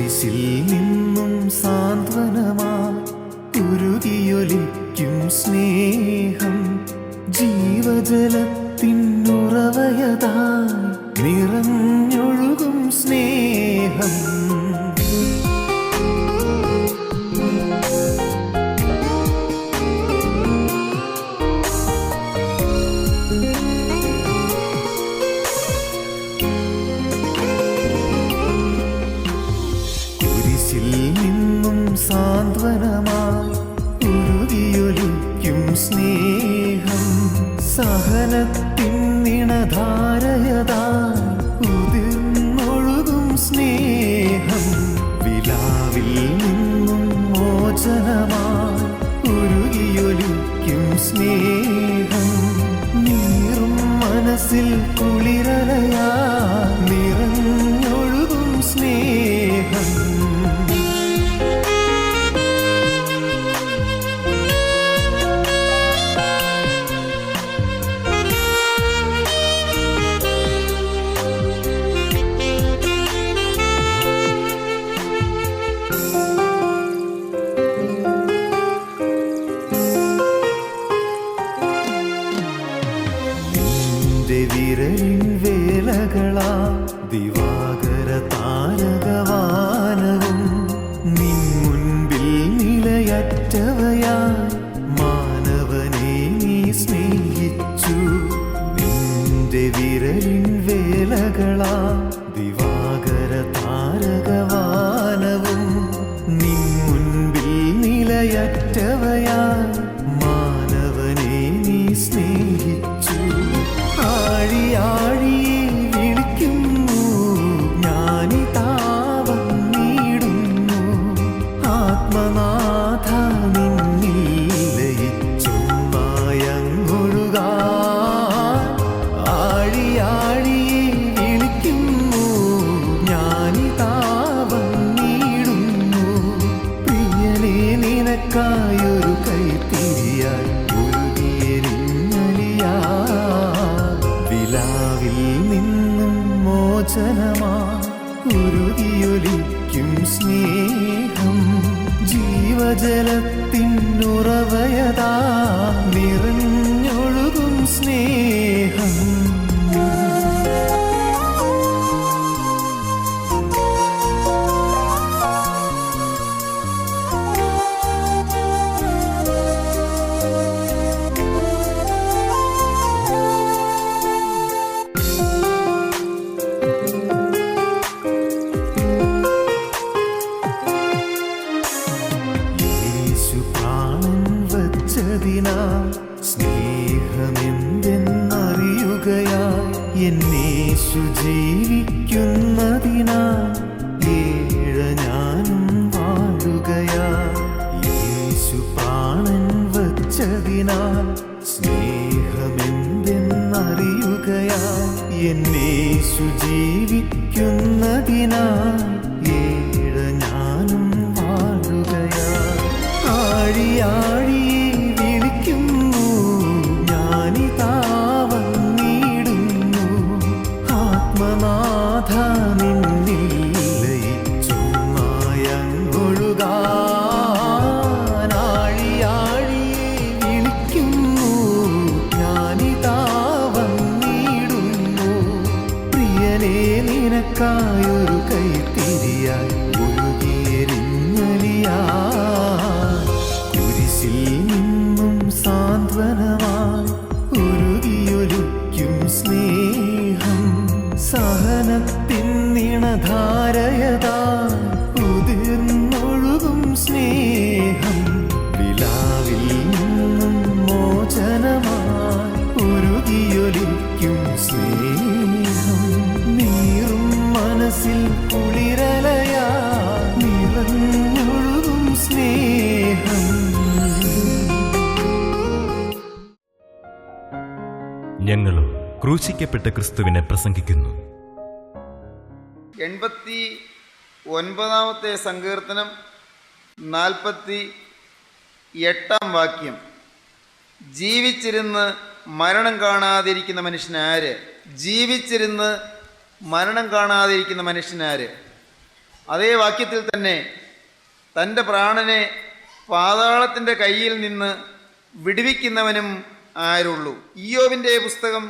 കുരിശിൽ നിന്നും സാന്ത്വനമായി ഉരുകിയൊലിക്കും സ്നേഹം, ജീവജലത്തിനുറവയതായി നിറഞ്ഞൊഴുകും സ്നേഹം. സാന്ത്വനമായി ഉരുകിയൊലിക്കും സ്നേഹം, സഹനത്തിൻ നിണധാരയതായി ഉതിർന്നൊഴുകും സ്നേഹം. വിലാവിൽ നിന്നും മോചനമായി ഉരുകിയൊലിക്കും സ്നേഹം, നീറും മനസ്സിൽ കുളിരലയായി നിറഞ്ഞൊഴുകും സ്നേഹം. വിരലിൻ വേലകളാ ദിവാകര താരകവാനവും, നിൻ മുൻപിൽ നിലയറ്റവയായി മാനവനെ നീ സ്നേഹിച്ചു. നിന്റെ വിരലിൻ വേലകളാ ദിവാകര താരകവാനവും, നിൻ മുൻപിൽ നിലയറ്റവയായി മാനവനെ നീ സ്നേഹിച്ചു. ആഴിയാഴിയെ വിളിക്കുന്നു ഞാനിതാ വന്നിടുന്നു, ആത്മനാഥ നിന്നിൽ ലയിച്ചൊന്നായങ്ങൊഴുകാൻ. ആഴിയാഴിയെ വിളിക്കുന്നു ഞാനിതാ വന്നിടുന്നു, പ്രിയനെ നിനക്കായൊരു കൈത്തിരിയായി വിലാവിൽ നിന്നും മോചനമായി ഉരുകിയൊലിക്കും സ്നേഹം, ജീവജലത്തിനുറവയതാ നിറഞ്ഞൊഴുകും സ്നേഹം. സ്നേഹമെന്തെന്നറിയുകയായി എന്നേശു ജീവിക്കുന്നതിനാൽ ഏഴ ഞാനും വാഴുകയായി. യേശു പ്രാണൻ വച്ചതിനാൽ സ്നേഹമെന്തെന്നറിയുകയായി എന്നേശു ജീവിക്കുന്നതിനാൽ ഏഴ ഞാനും വാഴുകയായി. ആഴിയാഴിയെ വിളിക്കുന്നു ഞാനിതാ വന്നിടുന്നു, ആത്മനാഥ നിന്നിൽ ലയിച്ചൊന്നായങ്ങൊഴുകാൻ. ആഴിയാഴിയെ വിളിക്കുന്നു ഞാനിതാ വന്നിടുന്നു, പ്രിയനെ നിനക്കായൊരു കൈത്തിരിയായി ഒഴുകിയെരിഞ്ഞലിയാൻ. കുരിശിൽ നിന്നും സാന്ത്വനമായി ഉരുകിയൊലിക്കും സ്നേഹം, സഹനത്തിൻ നിണധാരയതായി ഉതിർന്നൊഴുകും സ്നേഹം. വിലാവിൽ നിന്നും മോചനമായി ഉരുകിയൊലിക്കും സ്നേഹം, നീറും മനസ്സിൽ കുളിരലയായി നിറഞ്ഞൊഴുകും സ്നേഹം. ഞങ്ങളും ക്രൂശിക്കപ്പെട്ട ക്രിസ്തുവിനെ പ്രസംഗിക്കുന്നു. 89 സങ്കീർത്തനം 48 വാക്യം. ജീവിച്ചിരുന്ന് മരണം കാണാതിരിക്കുന്ന മനുഷ്യനാര്? ജീവിച്ചിരുന്ന് മരണം കാണാതിരിക്കുന്ന മനുഷ്യനാര്? അതേ വാക്യത്തിൽ തന്നെ തൻ്റെ പ്രാണനെ പാതാളത്തിൻ്റെ കയ്യിൽ നിന്ന് വിടുവിക്കുന്നവനും ആരുള്ളൂ? ഇയ്യോബിൻ്റെ പുസ്തകം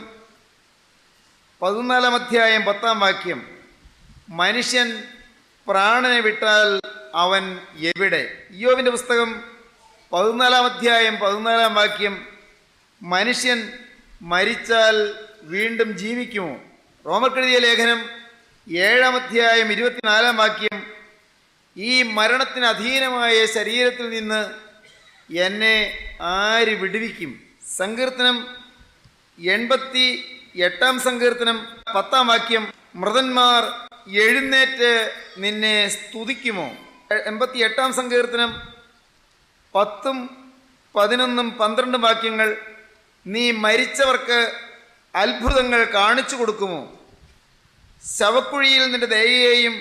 14 അധ്യായം 10 വാക്യം, മനുഷ്യൻ പ്രാണനെ വിട്ടാൽ അവൻ എവിടെ? ഇയ്യോബിൻ്റെ പുസ്തകം 14 അധ്യായം 14 വാക്യം, മനുഷ്യൻ മരിച്ചാൽ വീണ്ടും ജീവിക്കുമോ? റോമർക്കെഴുതിയ ലേഖനം 7 അധ്യായം 24 വാക്യം, ഈ മരണത്തിന് അധീനമായ ശരീരത്തിൽ നിന്ന് എന്നെ ആര് വിടുവിക്കും? സങ്കീർത്തനം 88 സങ്കീർത്തനം 10 വാക്യം, മൃതന്മാർ എഴുന്നേറ്റ് നിന്നെ സ്തുതിക്കുമോ? 88 സങ്കീർത്തനം 10, 11, 12 വാക്യങ്ങൾ, നീ മരിച്ചവർക്ക് അത്ഭുതങ്ങൾ കാണിച്ചു കൊടുക്കുമോ? ശവക്കുഴിയിൽ നിന്റെ ദയയെയും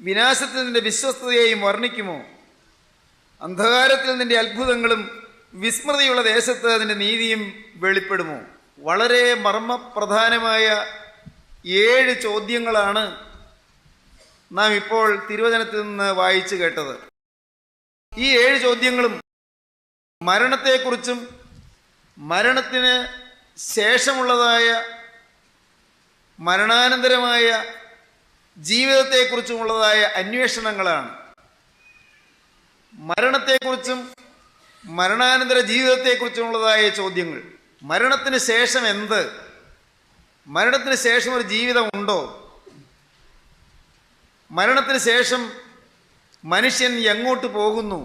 വിനാശത്തിൽ നിന്റെ വിശ്വസ്തതയെയും വർണ്ണിക്കുമോ? അന്ധകാരത്തിൽ നിന്റെ അത്ഭുതങ്ങളും വിസ്മൃതിയുള്ള ദേശത്ത് അതിൻ്റെ നീതിയും വെളിപ്പെടുമോ? വളരെ മർമ്മപ്രധാനമായ 7 ചോദ്യങ്ങളാണ് നാം ഇപ്പോൾ തിരുവചനത്തിൽ നിന്ന് വായിച്ചു കേട്ടത്. ഈ 7 ചോദ്യങ്ങളും മരണത്തെക്കുറിച്ചും മരണത്തിന് ശേഷമുള്ളതായ മരണാനന്തരമായ ജീവിതത്തെക്കുറിച്ചുമുള്ളതായ അന്വേഷണങ്ങളാണ്. മരണത്തെക്കുറിച്ചും മരണാനന്തര ജീവിതത്തെക്കുറിച്ചുമുള്ളതായ ചോദ്യങ്ങൾ. മരണത്തിന് ശേഷം എന്ത്? മരണത്തിന് ശേഷം ഒരു ജീവിതമുണ്ടോ? മരണത്തിന് ശേഷം മനുഷ്യൻ എങ്ങോട്ട് പോകുന്നു?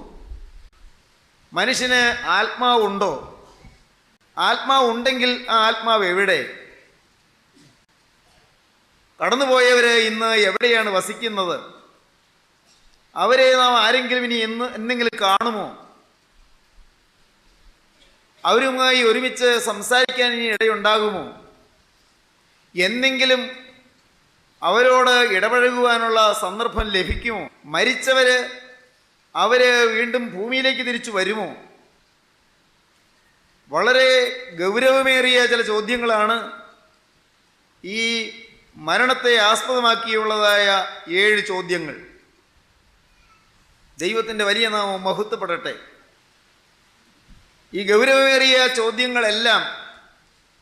മനുഷ്യന് ആത്മാവുണ്ടോ? ആത്മാവ് ഉണ്ടെങ്കിൽ ആ ആത്മാവ് എവിടെ? കടന്നുപോയവർ ഇന്ന് എവിടെയാണ് വസിക്കുന്നത്? അവരെ നാം ആരെങ്കിലും ഇനി എന്തെങ്കിലും കാണുമോ? അവരുമായി ഒരുമിച്ച് സംസാരിക്കാൻ ഇനി ഇടയുണ്ടാകുമോ? എന്നെങ്കിലും അവരോട് ഇടപഴകുവാനുള്ള സന്ദർഭം ലഭിക്കുമോ? മരിച്ചവര് അവര് വീണ്ടും ഭൂമിയിലേക്ക് തിരിച്ചു വരുമോ? വളരെ ഗൗരവമേറിയ ചില ചോദ്യങ്ങളാണ് ഈ മരണത്തെ ആസ്പദമാക്കിയുള്ളതായ 7 ചോദ്യങ്ങൾ. ദൈവത്തിൻ്റെ വലിയ നാമം മഹത്വപ്പെടട്ടെ. ഈ ഗൗരവമേറിയ ചോദ്യങ്ങളെല്ലാം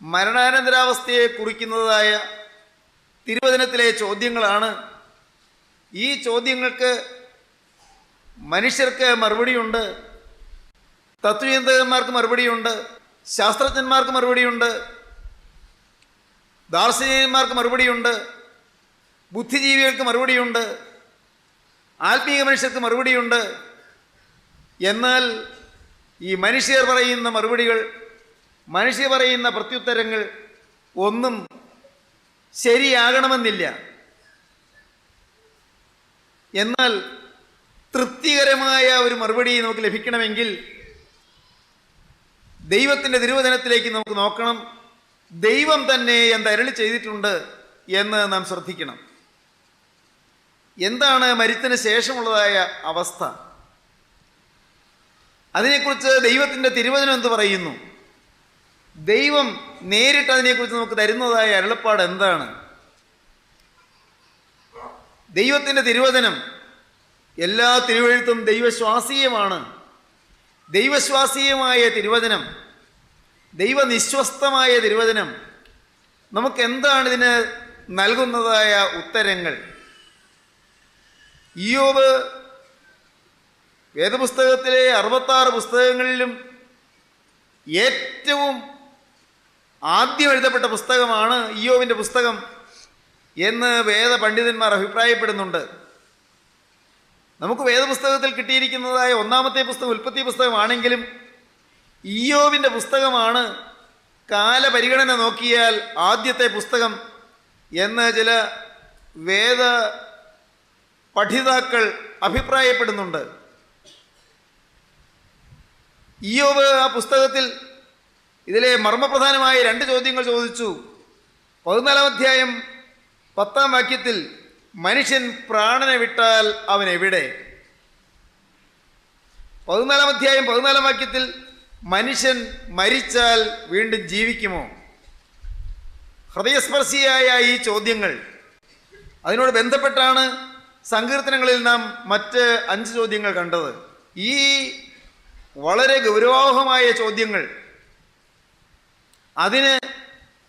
മരണാനന്തരാവസ്ഥയെ കുറിക്കുന്നതായ തിരുവചനത്തിലെ ചോദ്യങ്ങളാണ്. ഈ ചോദ്യങ്ങൾക്ക് മനുഷ്യർക്ക് മറുപടിയുണ്ട്, തത്വചിന്തകന്മാർക്ക് മറുപടിയുണ്ട്, ശാസ്ത്രജ്ഞന്മാർക്ക് മറുപടിയുണ്ട്, ദാർശനികന്മാർക്ക് മറുപടിയുണ്ട്, ബുദ്ധിജീവികൾക്ക് മറുപടിയുണ്ട്, ആത്മീയ മനുഷ്യർക്ക് മറുപടിയുണ്ട്. എന്നാൽ ഈ മനുഷ്യർ പറയുന്ന മറുപടികൾ, മനുഷ്യർ പറയുന്ന പ്രത്യുത്തരങ്ങൾ ഒന്നും ശരിയാകണമെന്നില്ല. എന്നാൽ തൃപ്തികരമായ ഒരു മറുപടി നമുക്ക് ലഭിക്കണമെങ്കിൽ ദൈവത്തിൻ്റെ തിരുവചനത്തിലേക്ക് നമുക്ക് നോക്കണം. ദൈവം തന്നെ എന്തരുളി ചെയ്തിട്ടുണ്ട് എന്ന് നാം ശ്രദ്ധിക്കണം. എന്താണ് മരിച്ചതിന് ശേഷമുള്ളതായ അവസ്ഥ? അതിനെക്കുറിച്ച് ദൈവത്തിൻ്റെ തിരുവചനം എന്ത് പറയുന്നു? ദൈവം നേരിട്ട് അതിനെക്കുറിച്ച് നമുക്ക് തരുന്നതായ അരുളപ്പാട് എന്താണ്? ദൈവത്തിൻ്റെ തിരുവചനം, എല്ലാ തിരുവെഴുത്തും ദൈവശ്വാസീയമാണ്. ദൈവശ്വാസീയമായ തിരുവചനം, ദൈവനിശ്വസ്തമായ തിരുവചനം നമുക്ക് എന്താണ് ഇതിന് നൽകുന്നതായ ഉത്തരങ്ങൾ? ഇയ്യോബ് വേദപുസ്തകത്തിലെ 66 പുസ്തകങ്ങളിലും ഏറ്റവും ആദ്യം എഴുതപ്പെട്ട പുസ്തകമാണ് ഇയ്യോബിൻ്റെ പുസ്തകം എന്ന് വേദപണ്ഡിതന്മാർ അഭിപ്രായപ്പെടുന്നുണ്ട്. നമുക്ക് വേദപുസ്തകത്തിൽ കിട്ടിയിരിക്കുന്നതായ 1-ാമത്തെ പുസ്തകം ഉൽപ്പത്തി പുസ്തകമാണെങ്കിലും ഇയ്യോബിൻ്റെ പുസ്തകമാണ് കാലപരിഗണന നോക്കിയാൽ ആദ്യത്തെ പുസ്തകം എന്ന് ചില വേദ പഠിതാക്കൾ അഭിപ്രായപ്പെടുന്നുണ്ട്. ഇയ്യോബ് ആ പുസ്തകത്തിൽ ഇതിലെ മർമ്മപ്രധാനമായ 2 ചോദ്യങ്ങൾ ചോദിച്ചു. 14-ാം അധ്യായം 10-ാം വാക്യത്തിൽ മനുഷ്യൻ പ്രാണനെ വിട്ടാൽ അവൻ എവിടെ? 14-ാം അധ്യായം 14-ാം വാക്യത്തിൽ മനുഷ്യൻ മരിച്ചാൽ വീണ്ടും ജീവിക്കുമോ? ഹൃദയസ്പർശിയായ ഈ ചോദ്യങ്ങൾ, അതിനോട് ബന്ധപ്പെട്ടാണ് സങ്കീർത്തനങ്ങളിൽ നാം മറ്റ് 5 ചോദ്യങ്ങൾ കണ്ടത്. ഈ വളരെ ഗൗരവമായ ചോദ്യങ്ങൾ, അതിന്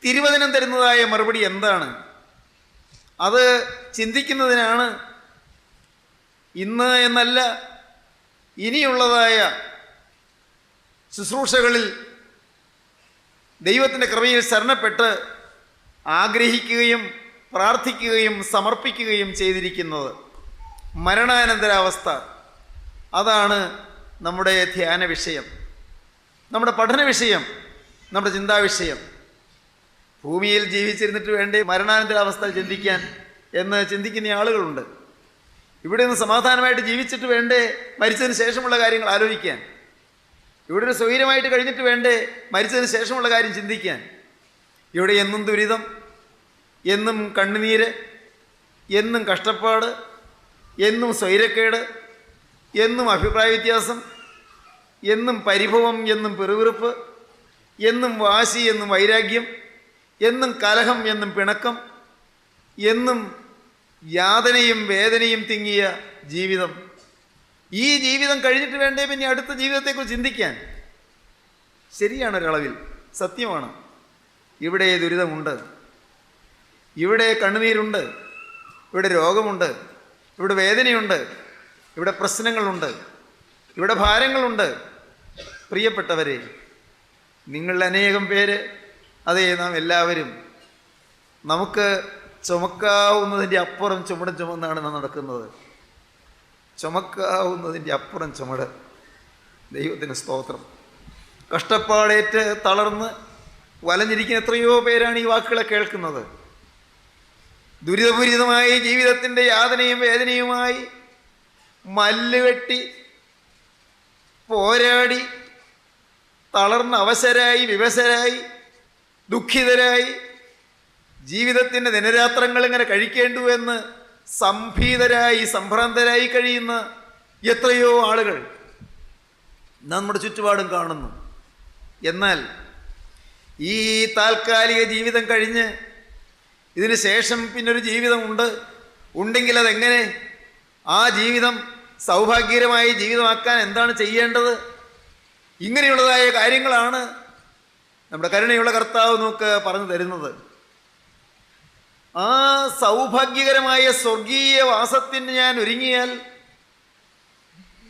തിരുവചനം തരുന്നതായ മറുപടി എന്താണ്? അത് ചിന്തിക്കുന്നതിനാണ് ഇന്ന് എന്നല്ല, ഇനിയുള്ളതായ ശുശ്രൂഷകളിൽ ദൈവത്തിൻ്റെ കൃപയിൽ ശരണപ്പെട്ട് ആഗ്രഹിക്കുകയും പ്രാർത്ഥിക്കുകയും സമർപ്പിക്കുകയും ചെയ്തിരിക്കുന്നത്. മരണാനന്തരാവസ്ഥ, അതാണ് നമ്മുടെ ധ്യാന വിഷയം, നമ്മുടെ പഠന വിഷയം, നമ്മുടെ ചിന്താവിഷയം. ഭൂമിയിൽ ജീവിച്ചിരുന്നിട്ട് വേണ്ടേ മരണാനന്തരാവസ്ഥ ചിന്തിക്കാൻ എന്ന് ചിന്തിക്കുന്ന ആളുകളുണ്ട്. ഇവിടെ നിന്ന് സമാധാനമായിട്ട് ജീവിച്ചിട്ട് വേണ്ടേ മരിച്ചതിന് ശേഷമുള്ള കാര്യങ്ങൾ ആലോചിക്കാൻ? ഇവിടെ ഒരു സ്വൈരമായിട്ട് കഴിഞ്ഞിട്ട് വേണ്ടേ മരിച്ചതിന് ശേഷമുള്ള കാര്യം ചിന്തിക്കാൻ? ഇവിടെ എന്നും ദുരിതം, എന്നും കണ്ണുനീര്, എന്നും കഷ്ടപ്പാട്, എന്നും സ്വൈരക്കേട്, എന്നും അഭിപ്രായ വ്യത്യാസം, എന്നും പരിഭവം, എന്നും പിറുവിറുപ്പ്, എന്നും വാശി, എന്നും വൈരാഗ്യം, എന്നും കലഹം, എന്നും പിണക്കം, എന്നും യാതനയും വേദനയും തിങ്ങിയ ജീവിതം. ഈ ജീവിതം കഴിഞ്ഞിട്ട് വേണ്ടേ പിന്നെ അടുത്ത ജീവിതത്തെക്കുറിച്ച് ചിന്തിക്കാൻ? ശരിയാണ്, ഒരളവിൽ സത്യമാണ്. ഇവിടെ ദുരിതമുണ്ട്, ഇവിടെ കണ്ണുനീരുണ്ട്, ഇവിടെ രോഗമുണ്ട്, ഇവിടെ വേദനയുണ്ട്, ഇവിടെ പ്രശ്നങ്ങളുണ്ട്, ഇവിടെ ഭാരങ്ങളുണ്ട്. പ്രിയപ്പെട്ടവരെ, നിങ്ങളിൽ അനേകം പേര്, അതേ നാം എല്ലാവരും, നമുക്ക് ചുമക്കാവുന്നതിൻ്റെ അപ്പുറം ചുമടും ചുമന്നാണ് നാം നടക്കുന്നത്. ചുമക്കാവുന്നതിൻ്റെ അപ്പുറം ചുമട്. ദൈവത്തിന് സ്തോത്രം. കഷ്ടപ്പാടേറ്റ് തളർന്ന് വലഞ്ഞിരിക്കുന്ന എത്രയോ പേരാണ് ഈ വാക്കുകളെ കേൾക്കുന്നത്. ദുരിതപൂരിതമായ ജീവിതത്തിൻ്റെ യാതനയും വേദനയുമായി മല്ലുകെട്ടി പോരാടി തളർന്ന് അവശരായി, വിവശരായി, ദുഃഖിതരായി ജീവിതത്തിൻ്റെ ദിനരാത്രങ്ങൾ ഇങ്ങനെ കഴിക്കേണ്ടു എന്ന് സംഭീതരായി, സംഭ്രാന്തരായി കഴിയുന്ന എത്രയോ ആളുകൾ നമ്മുടെ ചുറ്റുപാടും കാണുന്നു. എന്നാൽ ഈ താൽക്കാലിക ജീവിതം കഴിഞ്ഞ് ഇതിന് ശേഷം പിന്നൊരു ജീവിതമുണ്ട്. ഉണ്ടെങ്കിൽ അതെങ്ങനെ? ആ ജീവിതം സൗഭാഗ്യകരമായ ജീവിതമാക്കാൻ എന്താണ് ചെയ്യേണ്ടത്? ഇങ്ങനെയുള്ളതായ കാര്യങ്ങളാണ് നമ്മുടെ കരുണയുള്ള കർത്താവ് നമുക്ക് പറഞ്ഞു തരുന്നത്. ആ സൗഭാഗ്യകരമായ സ്വർഗീയ വാസത്തിന് ഞാൻ ഒരുങ്ങിയാൽ,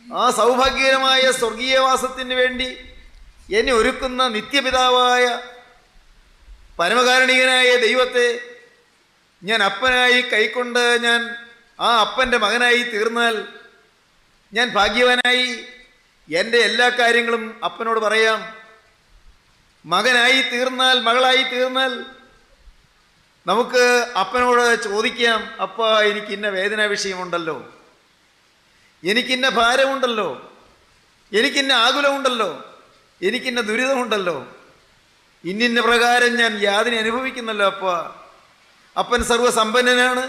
ആ സൗഭാഗ്യകരമായ സ്വർഗീയ വാസത്തിന് വേണ്ടി എന്നെ ഒരുക്കുന്ന നിത്യപിതാവായ പരമകാരുണികനായ ദൈവത്തെ ഞാൻ അപ്പനായി കൈക്കൊണ്ട് ഞാൻ ആ അപ്പൻ്റെ മകനായി തീർന്നാൽ ഞാൻ ഭാഗ്യവാനായി. എൻ്റെ എല്ലാ കാര്യങ്ങളും അപ്പനോട് പറയാം. മകനായി തീർന്നാൽ, മകളായി തീർന്നാൽ നമുക്ക് അപ്പനോട് ചോദിക്കാം, അപ്പ എനിക്ക് ഇന്ന വേദനാ വിഷയമുണ്ടല്ലോ, എനിക്കിന്ന ഭാരമുണ്ടല്ലോ, എനിക്കിന്ന ആകുലമുണ്ടല്ലോ, എനിക്കിന്ന ദുരിതമുണ്ടല്ലോ, ഇന്നിന്ന പ്രകാരം ഞാൻ യാതന അനുഭവിക്കുന്നല്ലോ അപ്പ. അപ്പൻ സർവ്വസമ്പന്നനാണ്,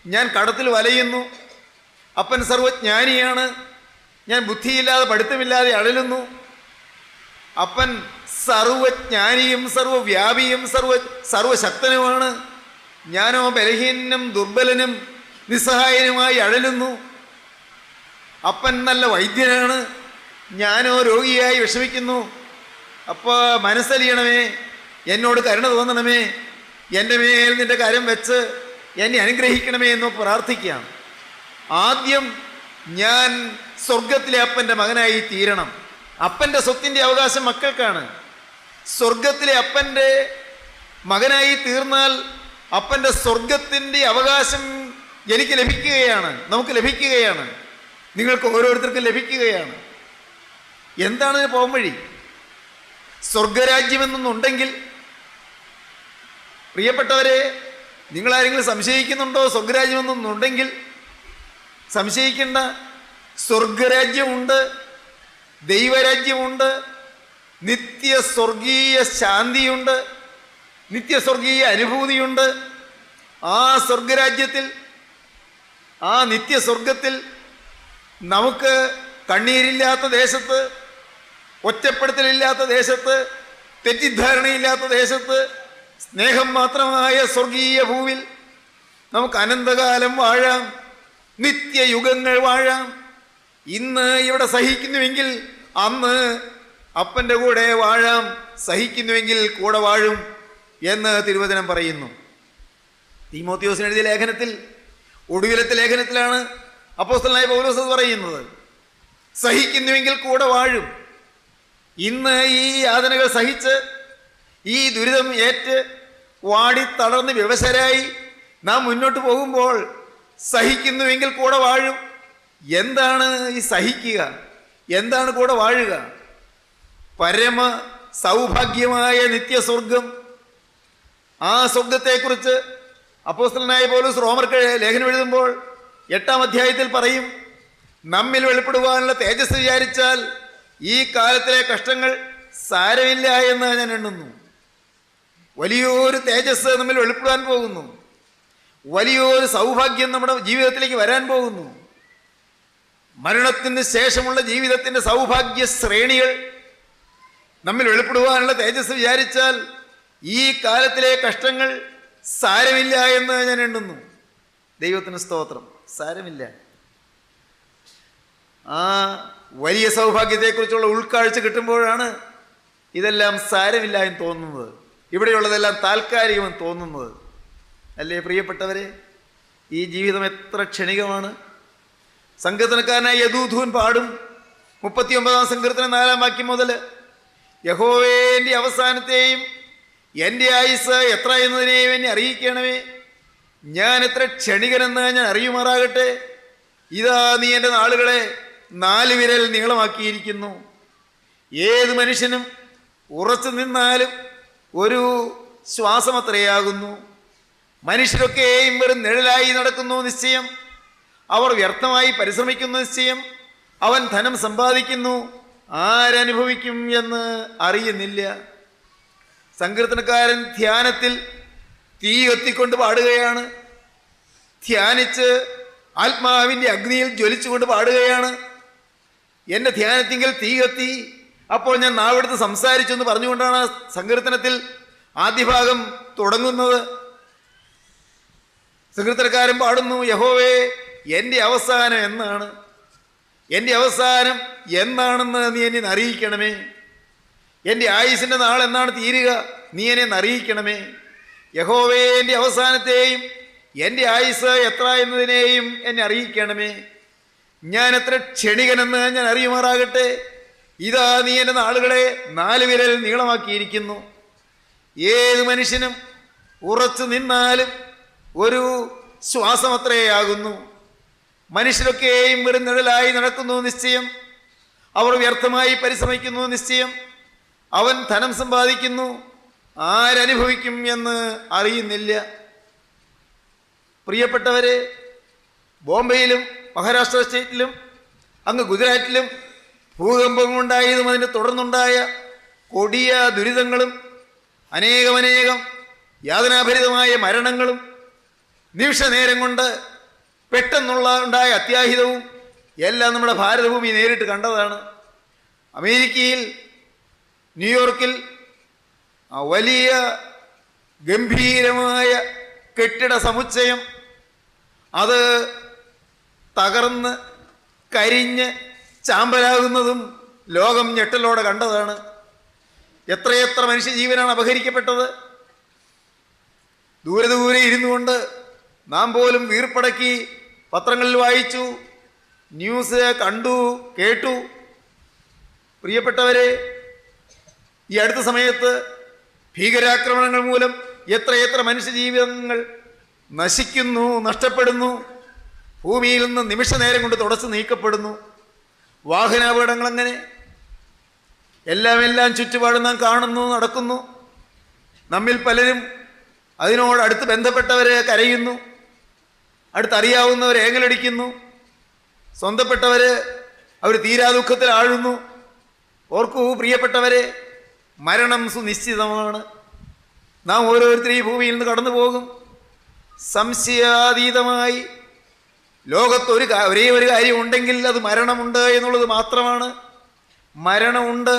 ഞാൻ കടത്തിൽ വലയുന്നു. അപ്പൻ സർവജ്ഞാനിയാണ്, ഞാൻ ബുദ്ധിയില്ലാതെ പഠിത്തമില്ലാതെ അഴലുന്നു. അപ്പൻ സർവജ്ഞാനിയും സർവവ്യാപിയും സർവശക്തനുമാണ്. ഞാനോ ബലഹീനനും ദുർബലനും നിസ്സഹായനുമായി അഴലുന്നു. അപ്പൻ നല്ല വൈദ്യനാണ്, ഞാനോ രോഗിയായി വിഷമിക്കുന്നു. അപ്പോൾ മനസ്സലിയണമേ, എന്നോട് കരുണ തോന്നണമേ, എൻ്റെ മേൽ നിൻ്റെ കരം വെച്ച് എന്നെ അനുഗ്രഹിക്കണമേ എന്ന് പ്രാർത്ഥിക്കാം. ആദ്യം ഞാൻ സ്വർഗത്തിലെ അപ്പൻ്റെ മകനായി തീരണം. അപ്പൻ്റെ സ്വത്തിൻ്റെ അവകാശം മക്കൾക്കാണ്. സ്വർഗത്തിലെ അപ്പൻ്റെ മകനായി തീർന്നാൽ അപ്പൻ്റെ സ്വർഗത്തിൻ്റെ അവകാശം എനിക്ക് ലഭിക്കുകയാണ്, നമുക്ക് ലഭിക്കുകയാണ്, നിങ്ങൾക്ക് ഓരോരുത്തർക്കും ലഭിക്കുകയാണ്. എന്താണ് ഇതിന് പോകാൻ വഴി? സ്വർഗരാജ്യമെന്നുണ്ടെങ്കിൽ, പ്രിയപ്പെട്ടവരെ, നിങ്ങളാരെങ്കിലും സംശയിക്കുന്നുണ്ടോ സ്വർഗരാജ്യമെന്നുണ്ടെങ്കിൽ? സംശയിക്കേണ്ട. സ്വർഗരാജ്യമുണ്ട്, ദൈവരാജ്യമുണ്ട്, നിത്യ സ്വർഗീയ ശാന്തിയുണ്ട്, നിത്യസ്വർഗീയ അനുഭൂതിയുണ്ട്. ആ സ്വർഗരാജ്യത്തിൽ, ആ നിത്യസ്വർഗത്തിൽ നമുക്ക് കണ്ണീരില്ലാത്ത ദേശത്ത്, ഒറ്റപ്പെടുത്തലില്ലാത്ത ദേശത്ത്, തെറ്റിദ്ധാരണയില്ലാത്ത ദേശത്ത്, സ്നേഹം മാത്രമായ സ്വർഗീയ ഭൂവിൽ നമുക്ക് അനന്തകാലം വാഴാം. നിത്യയുഗങ്ങൾ വാഴാം. ഇന്ന് ഇവിടെ സഹിക്കുന്നുവെങ്കിൽ അന്ന് അപ്പൻ്റെ കൂടെ വാഴാം, സഹിക്കുന്നുവെങ്കിൽ കൂടെ വാഴും എന്ന് തിരുവചനം പറയുന്നു. തീമോത്തിയോസിന് എഴുതിയ ലേഖനത്തിൽ, ഒടുവിലത്തെ ലേഖനത്തിലാണ് അപ്പോസ്തലനായ പൗലോസ് പറയുന്നത്, സഹിക്കുന്നുവെങ്കിൽ കൂടെ വാഴും. ഇന്ന് ഈ യാതനകൾ സഹിച്ച്, ഈ ദുരിതം ഏറ്റ് വാടി തളർന്ന് വിവശരായി നാം മുന്നോട്ട് പോകുമ്പോൾ സഹിക്കുന്നുവെങ്കിൽ കൂടെ വാഴും. എന്താണ് ഈ സഹിക്കുക? എന്താണ് കൂടെ വാഴുക? പരമ സൗഭാഗ്യമായ നിത്യസ്വർഗം. ആ സ്വർഗത്തെക്കുറിച്ച് അപ്പോസ്തലനായ പൗലോസ് റോമർക്ക് ലേഖനം എഴുതുമ്പോൾ 8-ാം അധ്യായത്തിൽ പറയും, നമ്മിൽ വെളിപ്പെടുവാനുള്ള തേജസ് വിചാരിച്ചാൽ ഈ കാലത്തിലെ കഷ്ടങ്ങൾ സാരമില്ല എന്ന് ഞാൻ എണ്ണുന്നു. വലിയൊരു തേജസ് നമ്മിൽ വെളിപ്പെടാൻ പോകുന്നു. വലിയൊരു സൗഭാഗ്യം നമ്മുടെ ജീവിതത്തിലേക്ക് വരാൻ പോകുന്നു. മരണത്തിന് ശേഷമുള്ള ജീവിതത്തിൻ്റെ സൗഭാഗ്യ ശ്രേണികൾ നമ്മിൽ വെളിപ്പെടുവാനുള്ള തേജസ് വിചാരിച്ചാൽ ഈ കാലത്തിലെ കഷ്ടങ്ങൾ സാരമില്ല എന്ന് ഞാൻ എണ്ണുന്നു. ദൈവത്തിന് സ്തോത്രം. സാരമില്ല. ആ വലിയ സൗഭാഗ്യത്തെക്കുറിച്ചുള്ള ഉൾക്കാഴ്ച കിട്ടുമ്പോഴാണ് ഇതെല്ലാം സാരമില്ല എന്ന് തോന്നുന്നത്, ഇവിടെയുള്ളതെല്ലാം താൽക്കാലികമെന്ന് തോന്നുന്നത്. അല്ലേ പ്രിയപ്പെട്ടവരെ? ഈ ജീവിതം എത്ര ക്ഷണികമാണ്. സങ്കീർത്തനക്കാരനായ യദൂഥൂൻ പാടും 39-ാം സങ്കീർത്തനം 4-ാം വാക്യം മുതൽ, യഹോവേ എൻ്റെ അവസാനത്തെയും എൻ്റെ ആയുസ് എത്ര എന്നതിനെയും എന്നെ അറിയിക്കണമേ. ഞാൻ എത്ര ക്ഷണികനെന്ന് ഞാൻ അറിയുമാറാകട്ടെ. ഇതാ നീ എൻ്റെ നാളുകളെ 4 വിരൽ നീളമാക്കിയിരിക്കുന്നു. ഏത് മനുഷ്യനും ഉറച്ചു നിന്നാലും ഒരു ശ്വാസം അത്രയാകുന്നു. മനുഷ്യരൊക്കെയും വെറും നിഴലായി നടക്കുന്നു നിശ്ചയം. അവർ വ്യർത്ഥമായി പരിശ്രമിക്കുന്നു നിശ്ചയം. അവൻ ധനം സമ്പാദിക്കുന്നു, ആരനുഭവിക്കും എന്ന് അറിയുന്നില്ല. സങ്കീർത്തനക്കാരൻ ധ്യാനത്തിൽ തീ കത്തിക്കൊണ്ട് പാടുകയാണ്. ധ്യാനിച്ച് ആത്മാവിൻ്റെ അഗ്നിയിൽ ജ്വലിച്ചുകൊണ്ട് പാടുകയാണ്. എൻ്റെ ധ്യാനത്തിങ്കിൽ തീ കത്തി, അപ്പോൾ ഞാൻ നാവെടുത്ത് സംസാരിച്ചു എന്ന് പറഞ്ഞുകൊണ്ടാണ് സങ്കീർത്തനത്തിൽ ആദ്യ ഭാഗം തുടങ്ങുന്നത്. സങ്കീർത്തനക്കാരൻ പാടുന്നു, യഹോവേ എൻ്റെ അവസാനം എന്നാണ്, എൻ്റെ അവസാനം എന്നാണെന്ന് നീ എന്നെ അറിയിക്കണമേ. എൻ്റെ ആയുസിൻ്റെ നാൾ എന്നാണ് തീരുക, നീ എന്നെ അറിയിക്കണമേ. യഹോവേ എൻ്റെ അവസാനത്തെയും എൻ്റെ ആയുസ് എത്ര എന്നതിനെയും എന്നെ അറിയിക്കണമേ. ഞാൻ എത്ര ക്ഷണികനെന്ന് ഞാൻ അറിയുമാറാകട്ടെ. ഇതാ നീ എൻ്റെ നാളുകളെ 4 വിരൽ നീളമാക്കിയിരിക്കുന്നു. ഏത് മനുഷ്യനും ഉറച്ചു നിന്നാലും ഒരു ശ്വാസം അത്രയാകുന്നു. മനുഷ്യരൊക്കെയും വെറും നിഴലായി നടക്കുന്നു നിശ്ചയം. അവർ വ്യർത്ഥമായി പരിശ്രമിക്കുന്നു നിശ്ചയം. അവൻ ധനം സമ്പാദിക്കുന്നു, ആരനുഭവിക്കും എന്ന് അറിയുന്നില്ല. പ്രിയപ്പെട്ടവരെ, ബോംബെയിലും മഹാരാഷ്ട്ര സ്റ്റേറ്റിലും അങ്ങ് ഗുജറാത്തിലും ഭൂകമ്പങ്ങളുണ്ടായതും അതിനെ തുടർന്നുണ്ടായ കൊടിയ ദുരിതങ്ങളും അനേകം യാതനാഭരിതമായ മരണങ്ങളും നിമിഷനേരം കൊണ്ട് ഉണ്ടായ അത്യാഹിതവും എല്ലാം നമ്മുടെ ഭാരതഭൂമി നേരിട്ട് കണ്ടതാണ്. അമേരിക്കയിൽ ന്യൂയോർക്കിൽ ആ വലിയ ഗംഭീരമായ കെട്ടിട സമുച്ചയം അത് തകർന്ന് കരിഞ്ഞ് ചാമ്പലാകുന്നതും ലോകം ഞെട്ടലോടെ കണ്ടതാണ്. എത്രയെത്ര മനുഷ്യജീവനാണ് അപഹരിക്കപ്പെട്ടത്. ദൂരെ ഇരുന്നു കൊണ്ട് നാം പോലും വീർപ്പടക്കി പത്രങ്ങളിൽ വായിച്ചു, ന്യൂസ് കണ്ടു, കേട്ടു. പ്രിയപ്പെട്ടവരെ, ഈ അടുത്ത സമയത്ത് ഭീകരാക്രമണങ്ങൾ മൂലം എത്രയെത്ര മനുഷ്യജീവിതങ്ങൾ നശിക്കുന്നു, നഷ്ടപ്പെടുന്നു, ഭൂമിയിൽ നിന്ന് നിമിഷനേരം കൊണ്ട് തുടച്ചു നീക്കപ്പെടുന്നു. വാഹനാപകടങ്ങൾ അങ്ങനെ എല്ലാം ചുറ്റുപാടും നാം കാണുന്നു, നടക്കുന്നു. നമ്മിൽ പലരും അതിനോട് അടുത്ത് ബന്ധപ്പെട്ടവരെ കരയുന്നു, അടുത്തറിയാവുന്നവർ ഏങ്ങലടിക്കുന്നു, സ്വന്തപ്പെട്ടവർ അവർ തീരാ ദുഃഖത്തിൽ ആഴുന്നു. ഓർക്കൂ പ്രിയപ്പെട്ടവരെ, മരണം സുനിശ്ചിതമാണ്. നാം ഓരോരുത്തരും ഈ ഭൂമിയിൽ നിന്ന് കടന്നു പോകും. സംശയാതീതമായി ലോകത്ത് ഒരേ ഒരു കാര്യം ഉണ്ടെങ്കിൽ അത് മരണമുണ്ട് എന്നുള്ളത് മാത്രമാണ്. മരണമുണ്ട്.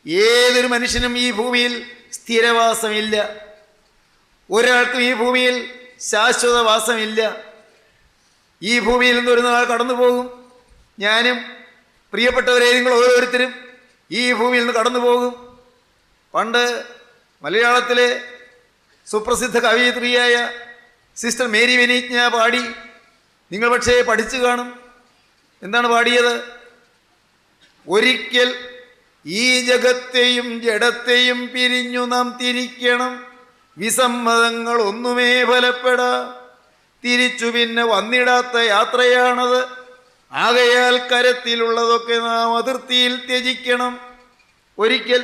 ഏതൊരു മനുഷ്യനും ഈ ഭൂമിയിൽ സ്ഥിരവാസമില്ല. ഒരാൾക്കും ഈ ഭൂമിയിൽ ശാശ്വതവാസമില്ല. ഈ ഭൂമിയിൽ നിന്ന് ഒരു നാൾ കടന്നു പോകും. ഞാനും പ്രിയപ്പെട്ടവരെ നിങ്ങൾ ഓരോരുത്തരും ഈ ഭൂമിയിൽ നിന്ന് കടന്നു പോകും. പണ്ട് മലയാളത്തിലെ സുപ്രസിദ്ധ കവയിത്രിയായ സിസ്റ്റർ മേരി വെനീജ്ഞ പാടി, നിങ്ങൾ പക്ഷേ പഠിച്ചു കാണും. എന്താണ് പാടിയത്? ഒരിക്കൽ ഈ ജഗത്തെയും ജഡത്തെയും പിരിഞ്ഞു നാം തിരിക്കണം, വിസമ്മതങ്ങൾ ഒന്നുമേ ഫലപ്പെടാ, തിരിച്ചു പിന്നെ വന്നിടാത്ത യാത്രയാണത്, ആകയാൽ കരത്തിലുള്ളതൊക്കെ നാം അതിർത്തിയിൽ ത്യജിക്കണം. ഒരിക്കൽ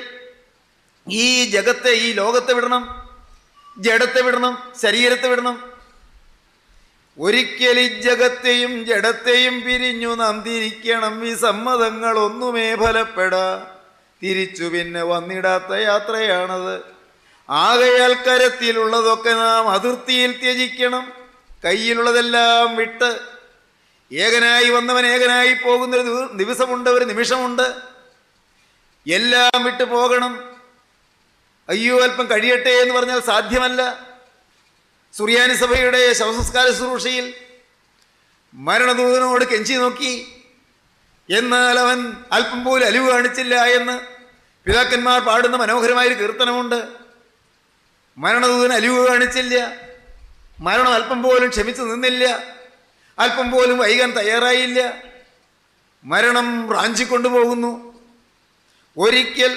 ഈ ജഗത്തെ, ഈ ലോകത്തെ വിടണം, ജഡത്തെ വിടണം, ശരീരത്തെ വിടണം. ഒരിക്കൽ ഈ ജഗത്തെയും ജഡത്തെയും പിരിഞ്ഞു നാം തിരിക്കണം, വിസമ്മതങ്ങൾ ഒന്നുമേ ഫലപ്പെടാ, തിരിച്ചു പിന്നെ വന്നിടാത്ത യാത്രയാണത്, ആകയാൽ കരത്തിലുള്ളതൊക്കെ നാം അതിർത്തിയിൽ ത്യജിക്കണം. കയ്യിലുള്ളതെല്ലാം വിട്ട് ഏകനായി വന്നവൻ ഏകനായി പോകുന്നൊരു ദിവസമുണ്ട്, ഒരു നിമിഷമുണ്ട്. എല്ലാം വിട്ടു പോകണം. അയ്യോ അല്പം കഴിയട്ടെ എന്ന് പറഞ്ഞാൽ സാധ്യമല്ല. സുറിയാനി സഭയുടെ ശവസംസ്കാര ശുശ്രൂഷയിൽ മരണദൂതനോട് കെഞ്ചി നോക്കി, എന്നാൽ അവൻ അല്പം പോലും അലിവ് കാണിച്ചില്ല എന്ന് പിതാക്കന്മാർ പാടുന്ന മനോഹരമായൊരു കീർത്തനമുണ്ട്. മരണദൂതൻ അലിവ് കാണിച്ചില്ല, മരണം അല്പം പോലും ക്ഷമിച്ചു നിന്നില്ല, അല്പം പോലും വൈകാൻ തയ്യാറായില്ല. മരണം റാഞ്ചിക്കൊണ്ടുപോകുന്നു. ഒരിക്കൽ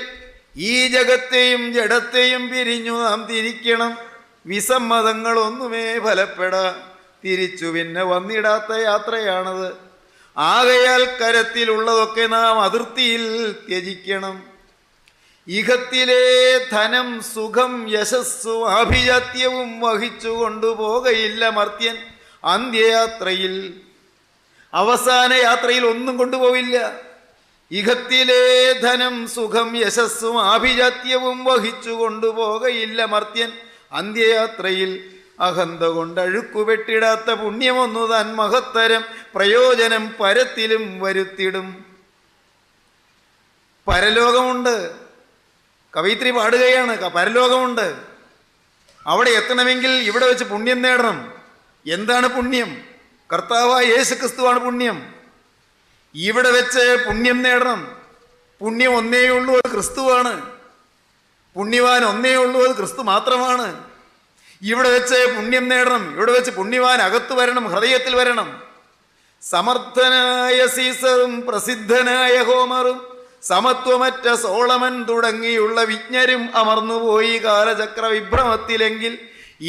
ഈ ജഗത്തെയും ജഡത്തെയും പിരിഞ്ഞു നാം തിരിക്കണം, വിസമ്മതങ്ങളൊന്നുമേ ഫലപ്പെടാ, തിരിച്ചു പിന്നെ വന്നിടാത്ത യാത്രയാണത്, ആകയാൽ കരത്തിലുള്ളതൊക്കെ നാം അതിർത്തിയിൽ ത്യജിക്കണം. ഇഹത്തിലെ ധനം സുഖം യശസ്സും ആഭിജാത്യവും വഹിച്ചു കൊണ്ടുപോകയില്ല മർത്യൻ അന്ത്യയാത്രയിൽ. അവസാന യാത്രയിൽ ഒന്നും കൊണ്ടുപോവില്ല. ഇഹത്തിലെ ധനം സുഖം യശസ്സും ആഭിജാത്യവും വഹിച്ചു കൊണ്ടുപോകയില്ല മർത്യൻ അന്ത്യയാത്രയിൽ. അഹന്ത കൊണ്ടഴുക്കുവെട്ടിടാത്ത പുണ്യമൊന്നു താൻ മഹത്തരം പ്രയോജനം പരത്തിലും വരുത്തിടും. പരലോകമുണ്ട്. കവയിത്രി പാടുകയാണ്, പരലോകമുണ്ട്. അവിടെ എത്തണമെങ്കിൽ ഇവിടെ വെച്ച് പുണ്യം നേടണം. എന്താണ് പുണ്യം? കർത്താവായ യേശു ക്രിസ്തുവാണ് പുണ്യം. ഇവിടെ വെച്ച് പുണ്യം നേടണം. പുണ്യം ഒന്നേ ഉള്ളൂ, അത് ക്രിസ്തുവാണ്. പുണ്യവാൻ ഒന്നേ ഉള്ളൂ, അത് ക്രിസ്തു മാത്രമാണ്. ഇവിടെ വെച്ച് പുണ്യം നേടണം. ഇവിടെ വെച്ച് പുണ്യവാൻ അകത്ത് വരണം, ഹൃദയത്തിൽ വരണം. സമർത്ഥനായ സീസറും പ്രസിദ്ധനായ ഹോമറും സമത്വമറ്റ സോളമൻ തുടങ്ങിയുള്ള വിജ്ഞരും അമർന്നുപോയി കാലചക്ര വിഭ്രമത്തിലെങ്കിൽ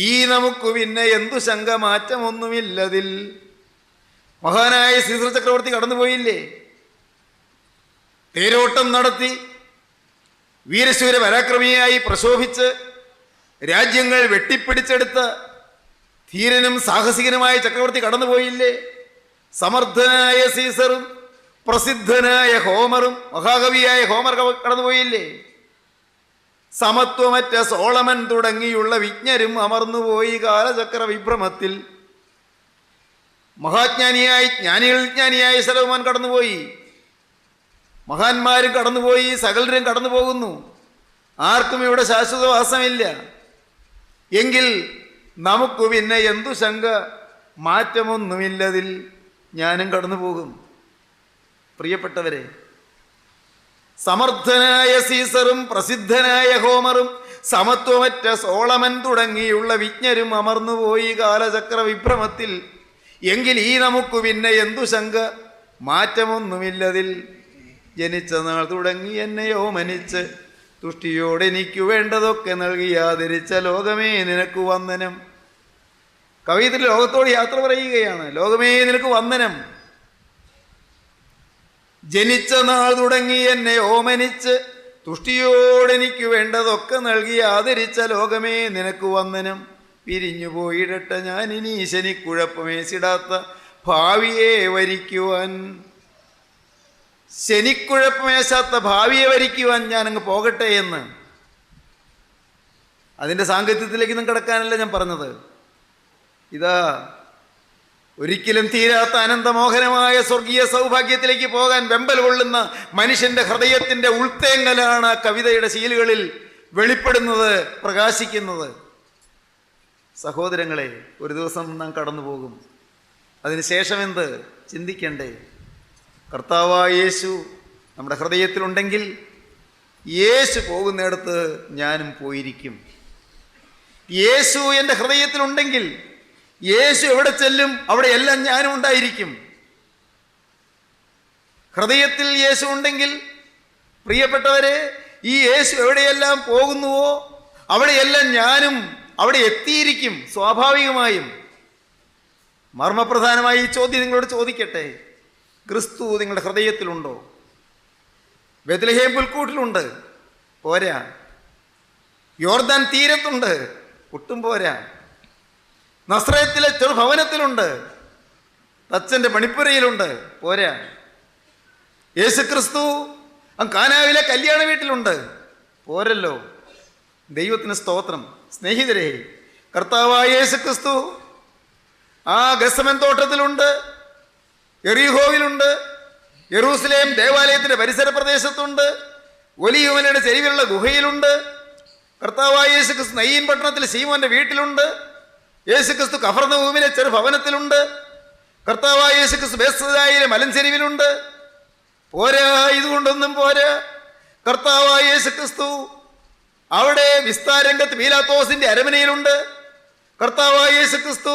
ഈ നമുക്ക് പിന്നെ എന്തു ശങ്ക, മാറ്റമൊന്നുമില്ലതിൽ. മഹാനായ സീസർ ചക്രവർത്തി കടന്നുപോയില്ലേ? തേരോട്ടം നടത്തി വീരശൂര പരാക്രമിയായി പ്രശോഭിച്ച് രാജ്യങ്ങൾ വെട്ടിപ്പിടിച്ചെടുത്ത ധീരനും സാഹസികനുമായ ചക്രവർത്തി കടന്നുപോയില്ലേ? സമർത്ഥനായ സീസറും പ്രസിദ്ധനായ ഹോമറും, മഹാകവിയായ ഹോമർ കടന്നുപോയില്ലേ? സമത്വമറ്റ സോളമൻ തുടങ്ങിയുള്ള വിജ്ഞരും അമർന്നുപോയി കാലചക്ര വിഭ്രമത്തിൽ. മഹാജ്ഞാനിയായി, ജ്ഞാനിയായ സലോമോൻ കടന്നുപോയി. മഹാന്മാരും കടന്നുപോയി, സകലരും കടന്നു പോകുന്നു. ആർക്കും ഇവിടെ ശാശ്വതവാസമില്ല. എങ്കിൽ നമുക്ക് പിന്നെ എന്തു ശങ്ക, മാറ്റമൊന്നുമില്ലതിൽ. ഞാനും കടന്നു പോകും. പ്രിയപ്പെട്ടവരെ, സമർത്ഥനായ സീസറും പ്രസിദ്ധനായ ഹോമറും സമത്വമറ്റ സോളമൻ തുടങ്ങിയുള്ള വിജ്ഞരും അമർന്നുപോയി കാലചക്ര വിഭ്രമത്തിൽ. എങ്കിൽ ഈ നമുക്ക് പിന്നെ എന്തു ശങ്ക, മാറ്റമൊന്നുമില്ലതിൽ. ജനിച്ച നാൾ തുടങ്ങി എന്നെയോ മനിച്ച് തുഷ്ടിയോടെനിക്കു വേണ്ടതൊക്കെ നൽകി ആദരിച്ച ലോകമേ നിനക്ക് വന്ദനം. കവയിത്രി ലോകത്തോട് യാത്ര പറയുകയാണ്. ലോകമേ നിനക്ക് വന്ദനം. ജനിച്ച നാൾ തുടങ്ങി എന്നെ ഓമനിച്ച് തുഷ്ടിയോടെനിക്ക് വേണ്ടതൊക്കെ നൽകി ആദരിച്ച ലോകമേ നിനക്ക് വന്ദനം. പിരിഞ്ഞു പോയിടട്ടെ ഞാൻ ഇനി ശനിക്കുഴപ്പമേശിടാത്ത ഭാവിയെ വരിക്കുവാൻ. ശനിക്കുഴപ്പമേശാത്ത ഭാവിയെ വരിക്കുവാൻ ഞാനങ്ങ് പോകട്ടെ എന്ന്. അതിൻ്റെ സാങ്കത്യത്തിലേക്കൊന്നും കിടക്കാനല്ല ഞാൻ പറഞ്ഞത്. ഇതാ, ഒരിക്കലും തീരാത്ത അനന്തമോഹനമായ സ്വർഗീയ സൗഭാഗ്യത്തിലേക്ക് പോകാൻ വെമ്പൽ കൊള്ളുന്ന മനുഷ്യന്റെ ഹൃദയത്തിൻ്റെ ഉൾത്തേങ്ങലാണ് ആ കവിതയുടെ ശീലുകളിൽ വെളിപ്പെടുന്നത്, പ്രകാശിക്കുന്നത്. സഹോദരങ്ങളെ, ഒരു ദിവസം നാം കടന്നു പോകും. അതിനുശേഷം എന്ത് ചിന്തിക്കണ്ടേ? കർത്താവായ യേശു നമ്മുടെ ഹൃദയത്തിലുണ്ടെങ്കിൽ യേശു പോകുന്നിടത്ത് ഞാനും പോയിരിക്കും. യേശു എൻ്റെ ഹൃദയത്തിലുണ്ടെങ്കിൽ യേശു എവിടെ ചെല്ലും അവിടെയെല്ലാം ഞാനും ഉണ്ടായിരിക്കും. ഹൃദയത്തിൽ യേശു ഉണ്ടെങ്കിൽ പ്രിയപ്പെട്ടവരെ, ഈ യേശു എവിടെയെല്ലാം പോകുന്നുവോ അവിടെയെല്ലാം ഞാനും അവിടെ എത്തിയിരിക്കും സ്വാഭാവികമായും. മർമ്മപ്രധാനമായി ഈ ചോദ്യം നിങ്ങളോട് ചോദിക്കട്ടെ, ക്രിസ്തു നിങ്ങളുടെ ഹൃദയത്തിലുണ്ടോ? ബെത്ലഹേം പുൽക്കൂട്ടിലുണ്ട്, പോരാ. യോർദാൻ തീരത്തുണ്ട്, ഒട്ടും പോരാ. നസ്രയത്തിലെ ചെറുഭവനത്തിലുണ്ട്, തച്ചൻ്റെ പണിപ്പുരയിലുണ്ട്, പോരാ. യേശുക്രിസ്തു കാനാവിലെ കല്യാണ വീട്ടിലുണ്ട്, പോരല്ലോ. ദൈവത്തിന് സ്തോത്രം. സ്നേഹിതരെ, കർത്താവായ യേശുക്രിസ്തു ആ ഗെത്സമൻ തോട്ടത്തിലുണ്ട്, യെരിഹോവിലുണ്ട്, യെരൂശലേം ദേവാലയത്തിൻ്റെ പരിസര പ്രദേശത്തുണ്ട്, ഒലിവുമലയുടെ ചെരിവിലുള്ള ഗുഹയിലുണ്ട്. കർത്താവായ യേശുക്രിസ്തു നയീൻ പട്ടണത്തിൽ ശീമോന്റെ വീട്ടിലുണ്ട്. യേശുക്രിസ്തു കഫർന്നഹൂമിലെ ചെറുഭവനത്തിലുണ്ട്. കർത്താവായ യേശുക്രിസ്തു ബേത്സയിലെ മലഞ്ചെരിവിലുണ്ട്. പോരാ, ഇതുകൊണ്ടൊന്നും പോരാ. കർത്താവായ യേശുക്രിസ്തു അവിടെ വിസ്താരംഗത്ത് പീലാത്തോസിന്റെ അരമനയിലുണ്ട്. കർത്താവായ യേശുക്രിസ്തു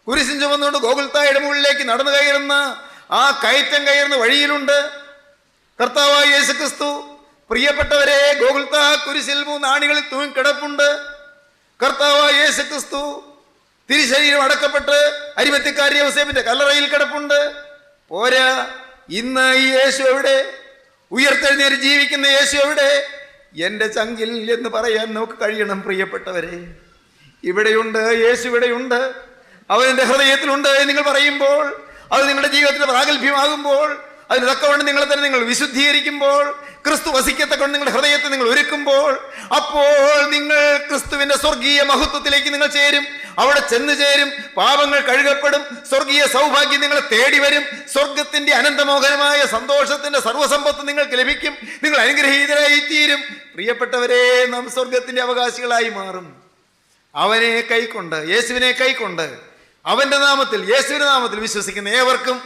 കുരിശും ചുമന്നുകൊണ്ട് ഗോകുൽത്തായുടെ മുകളിലേക്ക് നടന്നു കയറുന്ന ആ കയറ്റം കയറുന്ന വഴിയിലുണ്ട്. കർത്താവായ യേശുക്രിസ്തു പ്രിയപ്പെട്ടവരെ ഗോകുൽത്താ കുരിശിൽ 3 ആണികളിൽ തൂങ്ങിക്കിടപ്പുണ്ട്. കർത്താവായ യേശുക്രിസ്തു തിരുശരീരം അടക്കപ്പെട്ട് അരിമത്യക്കാരി യോസേഫിന്റെ കല്ലറയിൽ കിടപ്പുണ്ട്. പോരാ, ഇന്ന് ഈ യേശു എവിടെ? ഉയർത്തെഴുന്നേറ്റ് ജീവിക്കുന്ന യേശു എവിടെ? എൻ്റെ ചങ്കിൽ എന്ന് പറയാൻ നമുക്ക് കഴിയണം. പ്രിയപ്പെട്ടവരെ, ഇവിടെയുണ്ട്, യേശു ഇവിടെയുണ്ട്, അവൻ എൻ്റെ ഹൃദയത്തിലുണ്ട് നിങ്ങൾ പറയുമ്പോൾ, അത് നിങ്ങളുടെ ജീവിതത്തിന് പ്രാഗൽഭ്യമാകുമ്പോൾ, അതിന് തക്കവണ്ണം നിങ്ങളെ തന്നെ നിങ്ങൾ വിശുദ്ധീകരിക്കുമ്പോൾ, ക്രിസ്തു വസിക്കത്തക്കൊണ്ട് നിങ്ങളുടെ ഹൃദയത്തെ നിങ്ങൾ ഒരുക്കുമ്പോൾ, അപ്പോൾ നിങ്ങൾ ക്രിസ്തുവിന്റെ സ്വർഗീയ മഹത്വത്തിലേക്ക് നിങ്ങൾ ചേരും. അവിടെ ചെന്ന് ചേരും, പാപങ്ങൾ കഴുകപ്പെടും, സ്വർഗീയ സൗഭാഗ്യം നിങ്ങളെ തേടി വരും, സ്വർഗത്തിന്റെ അനന്തമോഹനമായ സന്തോഷത്തിന്റെ സർവ്വസമ്പത്ത് നിങ്ങൾക്ക് ലഭിക്കും, നിങ്ങൾ അനുഗ്രഹീതരായി തീരും. പ്രിയപ്പെട്ടവരെ, നാം സ്വർഗത്തിന്റെ അവകാശികളായി മാറും. അവനെ കൈക്കൊണ്ട്, യേശുവിനെ കൈക്കൊണ്ട്, അവന്റെ നാമത്തിൽ, യേശുവിന്റെ നാമത്തിൽ വിശ്വസിക്കുന്ന ഏവർക്കും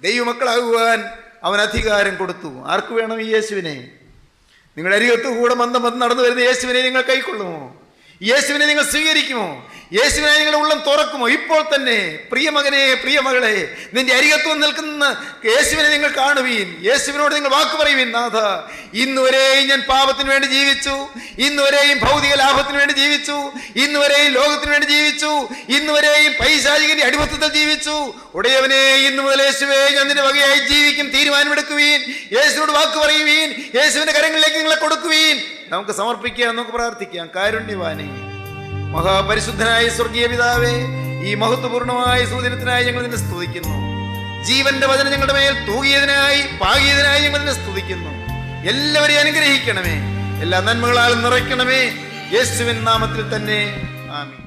ദൈവമക്കളാകുവാൻ അവൻ അധികാരം കൊടുത്തു. ആർക്ക് വേണം ഈ യേശുവിനെ? നിങ്ങളുടെ അരികത്ത് കൂടെ മന്ദം നടന്നു വരുന്ന യേശുവിനെ നിങ്ങൾ കൈക്കൊള്ളുമോ? യേശുവിനെ നിങ്ങൾ സ്വീകരിക്കുമോ? യേശുവിനെ നിങ്ങളുടെ ഉള്ളം തുറക്കുമോ? ഇപ്പോൾ തന്നെ പ്രിയമകനെ, പ്രിയമകളെ, നിന്റെ അരികത്ത് നിൽക്കുന്ന യേശുവിനെ നിങ്ങൾ കാണുവീൻ. യേശുവിനോട് നിങ്ങൾ വാക്ക് പറയുവീൻ, നാഥ, ഇന്നുവരെയും ഞാൻ പാപത്തിന് വേണ്ടി ജീവിച്ചു, ഇന്നുവരെയും ഭൗതിക ലാഭത്തിന് വേണ്ടി ജീവിച്ചു, ഇന്നുവരെയും ലോകത്തിന് വേണ്ടി ജീവിച്ചു, ഇന്നുവരെയും പൈശാചികന്റെ അടിമത്തത്തിൽ ജീവിച്ചു. ഉടയവനെ, ഇന്നു മുതൽ യേശുവേ ഞാൻ നിന്റെ വകയായി ജീവിക്കും തീരുമാനമെടുക്കുവീൻ. യേശുവിനോട് വാക്ക് പറയുവീൻ, യേശുവിന്റെ കരങ്ങളിലേക്ക് നിങ്ങളെ കൊടുക്കുവീൻ. നമുക്ക് സമർപ്പിക്കാം, നമുക്ക് പ്രാർത്ഥിക്കാം. കാരുണ്യവാനേ, മഹാപരിശുദ്ധനായ സ്വർഗീയ പിതാവേ, ഈ മഹത്വപൂർണമായ സൂചനത്തിനായി ഞങ്ങൾ നിന്നെ സ്തുതിക്കുന്നു. ജീവന്റെ വചനം ഞങ്ങളുടെ മേൽ തൂകിയതിനായി, പാകിയതിനായി ഞങ്ങൾ നിന്നെ സ്തുതിക്കുന്നു. എല്ലാവരെയും അനുഗ്രഹിക്കണമേ, എല്ലാ നന്മകളാലും നിറയ്ക്കണമേ. യേശുവിൻ നാമത്തിൽ തന്നെ, ആമീൻ.